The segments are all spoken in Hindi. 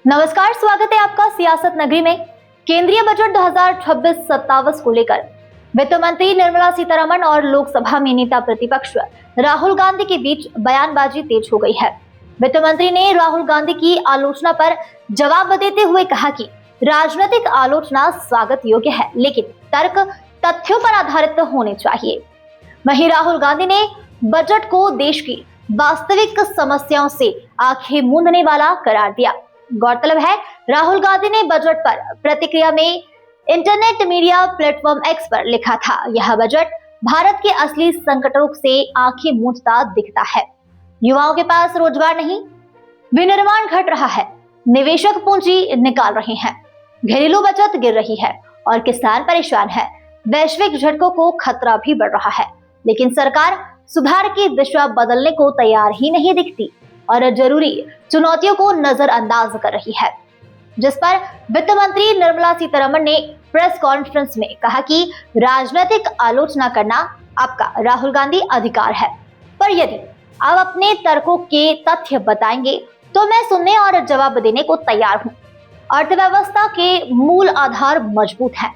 नमस्कार, स्वागत है आपका सियासत नगरी में। केंद्रीय बजट 2026-27 को लेकर वित्त मंत्री निर्मला सीतारमण और लोकसभा में नेता प्रतिपक्ष राहुल गांधी के बीच बयानबाजी तेज हो गई है। वित्त मंत्री ने राहुल गांधी की आलोचना पर जवाब देते हुए कहा कि राजनीतिक आलोचना स्वागत योग्य है, लेकिन तर्क तथ्यों पर आधारित होने चाहिए। वहीं राहुल गांधी ने बजट को देश की वास्तविक समस्याओं से आंखें मूंदने वाला करार दिया। गौरतलब है, राहुल गांधी ने बजट पर प्रतिक्रिया में इंटरनेट मीडिया प्लेटफॉर्म एक्स पर लिखा था, यह बजट भारत के असली संकटों से आंखें मूंदता दिखता है। युवाओं के पास रोजगार नहीं, विनिर्माण घट रहा है, निवेशक पूंजी निकाल रहे हैं, घरेलू बचत गिर रही है और किसान परेशान है। वैश्विक झटकों को खतरा भी बढ़ रहा है, लेकिन सरकार सुधार की दिशा बदलने को तैयार ही नहीं दिखती और जरूरी चुनौतियों को नजरअंदाज कर रही है। जिस पर वित्त मंत्री निर्मला सीतारमण ने प्रेस कॉन्फ्रेंस में कहा कि राजनीतिक आलोचना करना आपका राहुल गांधी अधिकार है, पर यदि आप अपने तर्कों के तथ्य बताएंगे तो मैं सुनने और जवाब देने को तैयार हूं। अर्थव्यवस्था के मूल आधार मजबूत हैं।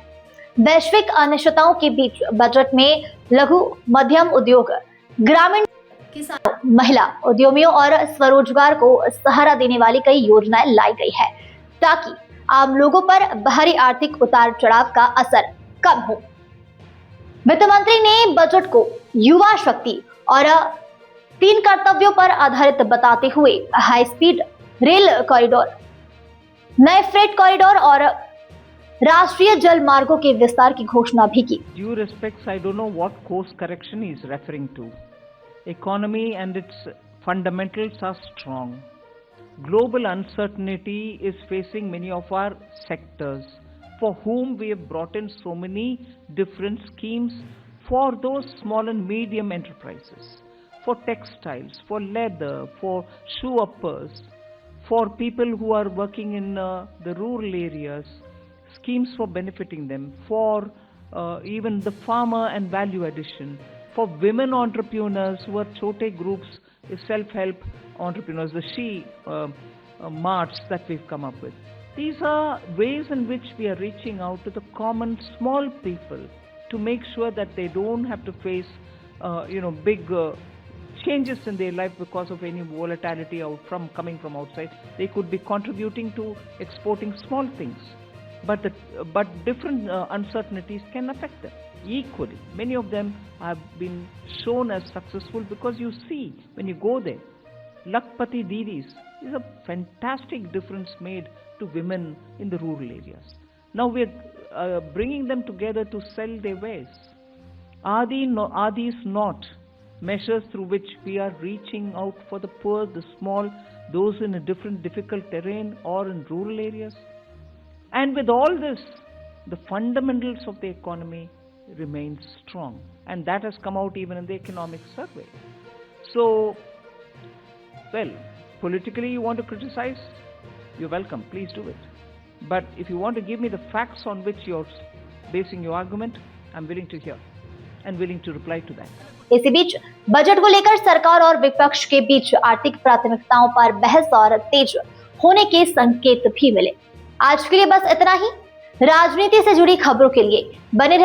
वैश्विक अनिश्चितताओं के बीच बजट में लघु मध्यम उद्योग, ग्रामीण, किसानों, महिला उद्यमियों और स्वरोजगार को सहारा देने वाली कई योजनाएं लाई गई है, ताकि आम लोगों पर बाहरी आर्थिक उतार चढ़ाव का असर कम हो। वित्त मंत्री ने बजट को युवा शक्ति और 3 कर्तव्यों पर आधारित बताते हुए हाई स्पीड रेल कॉरिडोर, नए फ्रेट कॉरिडोर और राष्ट्रीय जल मार्गों के विस्तार की घोषणा भी की। Due respects, I don't know what course correction he is referring to. Economy and its fundamentals are strong. Global uncertainty is facing many of our sectors, for whom we have brought in so many different schemes for those small and medium enterprises, for textiles, for leather, for shoe uppers, for people who are working in the rural areas, schemes for benefiting them, for even the farmer and value addition, for women entrepreneurs who are chote groups, self-help entrepreneurs, the she marts that we've come up with. These are ways in which we are reaching out to the common small people to make sure that they don't have to face big changes in their life because of any volatility coming from outside. They could be contributing to exporting small things, but different uncertainties can affect them equally. Many of them have been shown as successful because you see when you go there, Lakpati Didis is a fantastic difference made to women in the rural areas. Now we are bringing them together to sell their wares. Are these not measures through which we are reaching out for the poor, the small, those in a difficult terrain or in rural areas? And with all this, the fundamentals of the economy remain strong, and that has come out even in the economic survey. So, well, politically you want to criticize, you're welcome, please do it. But if you want to give me the facts on which you're basing your argument, I'm willing to hear and willing to reply to that. इसी बीच बजट को लेकर सरकार और विपक्ष के बीच आर्थिक प्राथमिकताओं पर बहस और तेज होने के संकेत भी मिले। आज के लिए बस इतना ही। राजनीति से जुड़ी खबरों के लिए बने रहिए